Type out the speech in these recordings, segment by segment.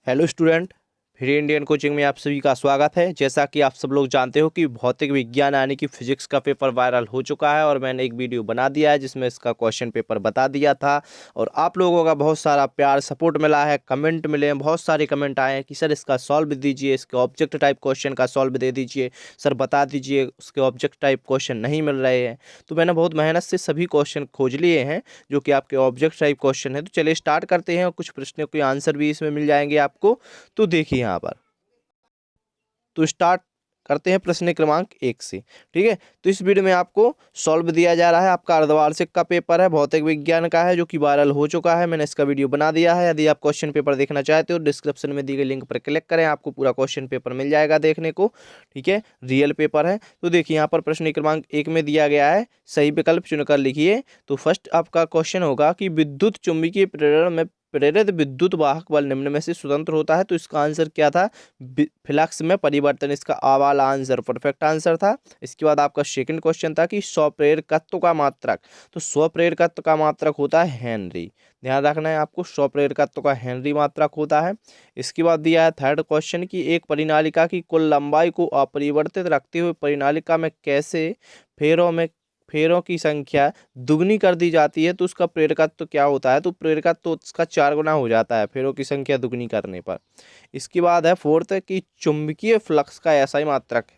Hello student, free Indian coaching में आप सभी का स्वागत है। जैसा कि आप सब लोग जानते हो कि भौतिक विज्ञान यानी कि फिजिक्स का पेपर वायरल हो चुका है और मैंने एक वीडियो बना दिया है जिसमें इसका क्वेश्चन पेपर बता दिया था और आप लोगों का बहुत सारा प्यार सपोर्ट मिला है, कमेंट मिले हैं, बहुत सारे कमेंट आए हैं कि सर इसका सॉल्व दीजिए, इसके ऑब्जेक्ट टाइप क्वेश्चन का सॉल्व दे दीजिए, सर बता दीजिए उसके ऑब्जेक्ट टाइप क्वेश्चन नहीं मिल रहे हैं। तो मैंने बहुत मेहनत से सभी क्वेश्चन खोज लिए हैं जो कि आपके ऑब्जेक्ट टाइप क्वेश्चन है। तो चलिए स्टार्ट करते हैं और कुछ प्रश्नों के आंसर भी इसमें मिल जाएंगे आपको। तो देखिए यहाँ पर, तो स्टार्ट करते हैं प्रश्न क्रमांक 1 से। ठीक है, तो इस वीडियो में आपको सॉल्व दिया जा रहा है। आपका अर्धवार्षिक का पेपर है, भौतिक विज्ञान का है, जो कि वायरल हो चुका है। मैंने इसका वीडियो बना दिया है। यदि आप क्वेश्चन पेपर देखना चाहते हो डिस्क्रिप्शन में दी गई लिंक पर क्लिक करें, आपको पूरा क्वेश्चन पेपर मिल जाएगा देखने को। ठीक है, रियल पेपर है। तो देखिए यहाँ पर प्रश्न क्रमांक 1 में दिया गया है, सही विकल्प चुनकर लिखिए। तो फर्स्ट आपका क्वेश्चन होगा कि विद्युत चुम्बकीय प्रेरण में प्रेरित विद्युत वाहक बल निम्न में से स्वतंत्र होता है। तो इसका आंसर क्या था? फ्लक्स में परिवर्तन, इसका आ वाला आंसर परफेक्ट आंसर था। इसके बाद आपका सेकंड क्वेश्चन था कि स्वप्रेरकत्व का मात्रक। तो स्वप्रेरकत्व का मात्रक होता है हेनरी। ध्यान रखना है आपको, स्वप्रेरकत्व का हेनरी मात्रक होता है। इसके बाद दिया है थर्ड क्वेश्चन की एक परिनालिका की कुल लंबाई को अपरिवर्तित रखते हुए परिनालिका में कैसे फेरों की संख्या दुगनी कर दी जाती है। तो उसका प्रेरकत्व क्या होता है? तो प्रेरकत्व उसका 4 गुना हो जाता है फेरों की संख्या दुगनी करने पर। इसके बाद है फोर्थ कि चुंबकीय फ्लक्स का ऐसा मात्रक है।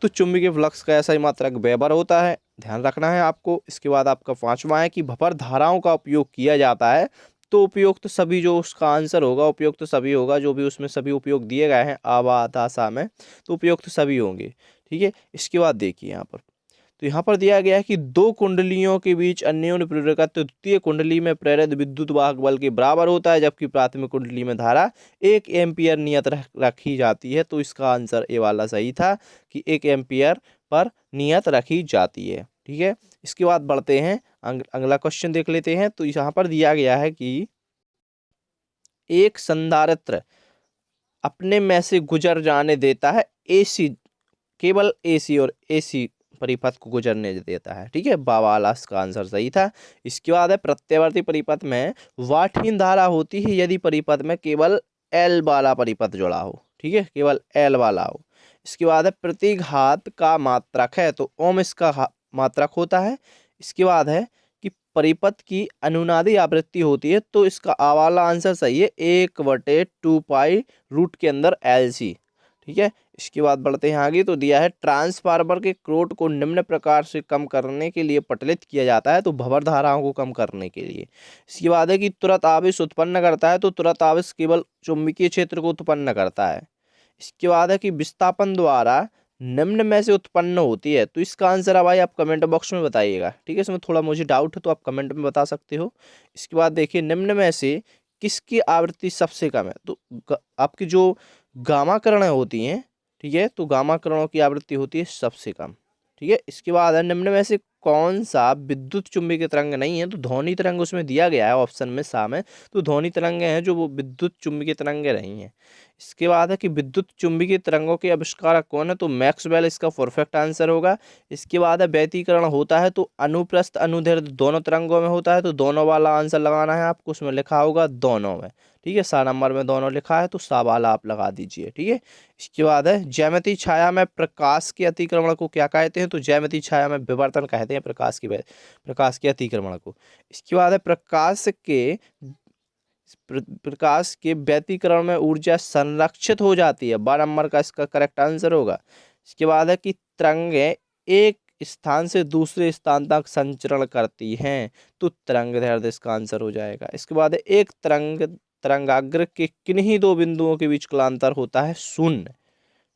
तो चुंबकीय फ्लक्स का ऐसा मात्रक वेबर होता है, ध्यान रखना है आपको। इसके बाद आपका पांचवा है कि भंवर धाराओं का उपयोग किया जाता है। तो उपयोग तो सभी, जो उसका आंसर होगा उपयोग तो सभी होगा, जो भी उसमें सभी उपयोग दिए गए हैं आवा दासा में, तो उपयोग तो सभी होंगे। ठीक है, इसके बाद देखिए यहाँ पर, तो यहाँ पर दिया गया है कि दो कुंडलियों के बीच अन्योन्य प्रेरकत्व द्वितीय कुंडली में प्रेरित विद्युत वाहक बल के बराबर होता है, जबकि प्राथमिक कुंडली में धारा 1 एम्पियर नियत रखी जाती है। तो इसका आंसर ए वाला सही था कि 1 एम्पियर पर नियत रखी जाती है। ठीक है, इसके बाद बढ़ते हैं, अगला क्वेश्चन देख लेते हैं। तो यहाँ पर दिया गया है कि एक संधारित्र अपने में से गुजर जाने देता है एसी, केवल एसी और एसी परिपथ को गुजरने देता है। ठीक है, बावाला इसका आंसर सही था। इसके बाद है प्रत्यावर्ती परिपथ में वाटहीन धारा होती है यदि परिपथ में केवल एल वाला परिपथ जुड़ा हो। ठीक है, केवल एल वाला हो। इसके बाद है प्रतिघात का मात्रक है, तो ओम इसका मात्रक होता है। इसके बाद है कि परिपथ की अनुनादी आवृत्ति होती है। तो इसका आ वाला आंसर सही है, 1/2 पाई रूट के अंदर एल सी। ठीक है, इसके बाद बढ़ते हैं आगे। तो दिया है ट्रांसफार्मर के क्रोट को निम्न प्रकार से कम करने के लिए पटलित किया जाता है। तो भंवर धाराओं को कम करने के लिए। इसके बाद है कि तुरंत आवेश उत्पन्न करता है। तो तुरंत आवेश केवल चुंबकीय क्षेत्र को उत्पन्न करता है। इसके बाद है कि विस्थापन द्वारा निम्न में से उत्पन्न होती है। तो इसका आंसर है भाई, आप कमेंट बॉक्स में बताइएगा। ठीक है, इसमें थोड़ा मुझे डाउट है तो आप कमेंट में बता सकते हो। इसके बाद देखिए, निम्न में से किसकी आवृत्ति सबसे कम है? तो आपकी जो गामा किरणें होती हैं, ठीक है, तो गामा किरणों की आवृत्ति होती है सबसे कम। ठीक है, इसके बाद है निम्न में से कौन सा विद्युत चुंबकीय तरंग नहीं है? तो ध्वनि तरंग उसमें दिया गया है ऑप्शन में सा में। तो ध्वनि तरंगे हैं जो वो विद्युत चुंबकीय तरंगे नहीं है। इसके बाद है कि विद्युत चुंबकीय तरंगों के आविष्कारक कौन है? तो मैक्सवेल इसका परफेक्ट आंसर होगा। इसके बाद है व्यतिकरण होता है तो अनुप्रस्थ अनुदैर्ध्य दोनों तरंगों में होता है। तो दोनों वाला आंसर लगाना है आपको, उसमें लिखा होगा दोनों में। ठीक है, सा नंबर में दोनों लिखा है तो सा वाला आप लगा दीजिए। ठीक है, इसके बाद है ज्यामितीय छाया में प्रकाश के अतिक्रमण को क्या कहते हैं? तो ज्यामितीय छाया में विवर्तन कहते हैं प्रकाश के अतिक्रमण को। इसके बाद है प्रकाश के व्यतिकरण में ऊर्जा संरक्षित हो जाती है, 12 नंबर का इसका करेक्ट आंसर होगा। इसके बाद है कि तरंगे एक स्थान से दूसरे स्थान तक संचरण करती हैं। तो तरंगदैर्ध्य इसका आंसर हो जाएगा। इसके बाद है एक तरंगाग्र के किन्हीं दो बिंदुओं के बीच कलांतर होता है शून्य।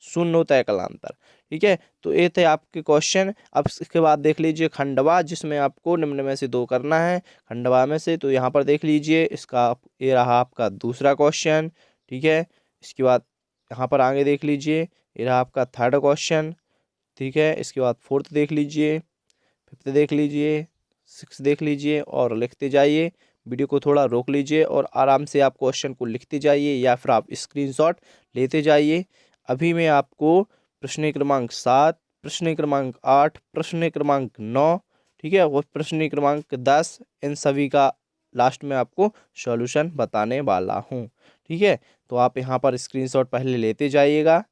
शून्य होता है कलांतर। ठीक है, तो ये थे आपके क्वेश्चन। अब इसके बाद देख लीजिए खंडवा, जिसमें आपको निम्न में से दो करना है खंडवा में से। तो यहाँ पर देख लीजिए, इसका ये रहा आपका दूसरा क्वेश्चन। ठीक है, इसके बाद यहाँ पर आगे देख लीजिए, ये रहा आपका थर्ड क्वेश्चन। ठीक है, इसके बाद फोर्थ देख लीजिए, फिफ्थ देख लीजिए, सिक्स देख लीजिए और लिखते जाइए। वीडियो को थोड़ा रोक लीजिए और आराम से आप क्वेश्चन को लिखते जाइए या फिर आप स्क्रीनशॉट लेते जाइए। अभी मैं आपको प्रश्न क्रमांक 7, प्रश्न क्रमांक 8, प्रश्न क्रमांक 9, ठीक है, और प्रश्न क्रमांक 10, इन सभी का लास्ट में आपको सॉल्यूशन बताने वाला हूँ। ठीक है, तो आप यहाँ पर स्क्रीनशॉट पहले लेते जाइएगा,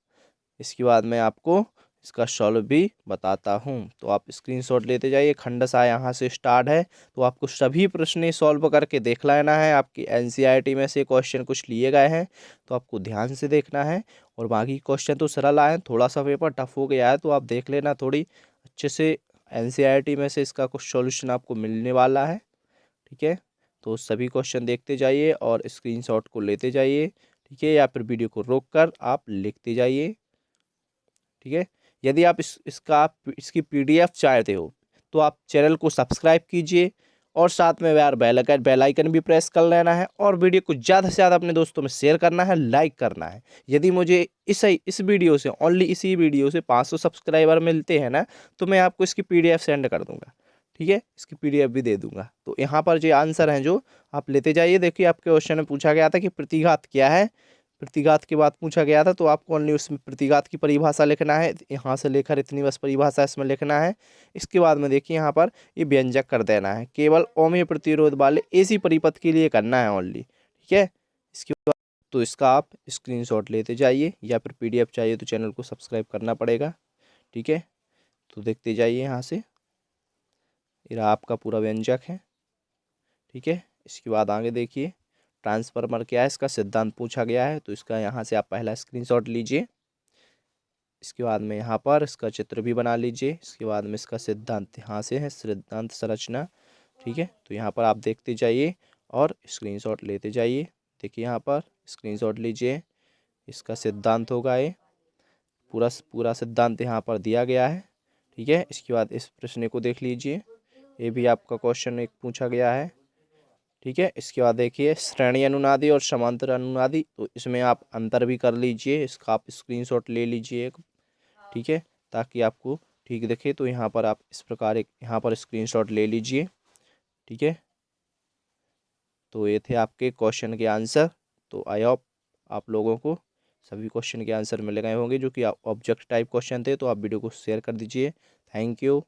इसके बाद मैं आपको इसका सॉल्व भी बताता हूँ। तो आप स्क्रीनशॉट लेते जाइए। खंडसा यहाँ से स्टार्ट है, तो आपको सभी प्रश्न सॉल्व करके देख लेना है। आपकी एनसीईआरटी में से क्वेश्चन कुछ लिए गए हैं, तो आपको ध्यान से देखना है। और बाकी क्वेश्चन तो सरल आए हैं, थोड़ा सा पेपर टफ हो गया है, तो आप देख लेना थोड़ी अच्छे से। एनसीईआरटी में से इसका कुछ सॉल्यूशन आपको मिलने वाला है। ठीक है, तो सभी क्वेश्चन देखते जाइए और स्क्रीनशॉट को लेते जाइए। ठीक है, या फिर वीडियो को रोक कर आप लिखते जाइए। ठीक है, यदि आप इसकी पीडीएफ चाहते हो तो आप चैनल को सब्सक्राइब कीजिए और साथ में यार बेल आइकन भी प्रेस कर लेना है, और वीडियो को ज़्यादा से ज़्यादा अपने दोस्तों में शेयर करना है, लाइक करना है। यदि मुझे इस वीडियो से, ओनली इसी वीडियो से 500 सब्सक्राइबर मिलते हैं ना, तो मैं आपको इसकी पीडीएफ सेंड कर दूंगा। ठीक है, इसकी पीडीएफ भी दे दूंगा। तो यहाँ पर जो आंसर हैं जो आप लेते जाइए। देखिए, आपके क्वेश्चन में पूछा गया था कि प्रतिघात क्या है। प्रतिघात के बाद पूछा गया था, तो आपको ओनली उसमें प्रतिघात की परिभाषा लिखना है। यहाँ से लेकर इतनी बस परिभाषा इसमें लिखना है। इसके बाद में देखिए यहाँ पर ये व्यंजक कर देना है। केवल ओमीय प्रतिरोध वाले एसी परिपथ के लिए करना है ओनली। ठीक है, इसके बाद तो इसका आप स्क्रीनशॉट लेते जाइए, या फिर पीडीएफ चाहिए तो चैनल को सब्सक्राइब करना पड़ेगा। ठीक है, तो देखते जाइए यहाँ से, ये आपका पूरा व्यंजक है। ठीक है, इसके बाद आगे देखिए, ट्रांसफार्मर क्या है, इसका सिद्धांत पूछा गया है। तो इसका यहाँ से आप पहला स्क्रीनशॉट लीजिए। इसके बाद में यहाँ पर इसका चित्र भी बना लीजिए। इसके बाद में इसका सिद्धांत यहाँ से है, सिद्धांत संरचना। ठीक है, तो यहाँ पर आप देखते जाइए और स्क्रीनशॉट लेते जाइए। देखिए यहाँ पर स्क्रीनशॉट लीजिए, इसका सिद्धांत होगा ये, पूरा सिद्धांत यहाँ पर दिया गया है। ठीक है, इसके बाद इस प्रश्न को देख लीजिए, ये भी आपका क्वेश्चन एक पूछा गया है। ठीक है, इसके बाद देखिए श्रेणी अनुनादी और समांतर अनुनादी, तो इसमें आप अंतर भी कर लीजिए, इसका आप स्क्रीनशॉट ले लीजिए एक। ठीक है, ताकि आपको ठीक दिखे। तो यहाँ पर आप इस प्रकार एक यहाँ पर स्क्रीनशॉट ले लीजिए। ठीक है, तो ये थे आपके क्वेश्चन के आंसर। तो आई होप आप लोगों को सभी क्वेश्चन के आंसर मिल गए होंगे, जो कि ऑब्जेक्ट टाइप क्वेश्चन थे। तो आप वीडियो को शेयर कर दीजिए। Thank you.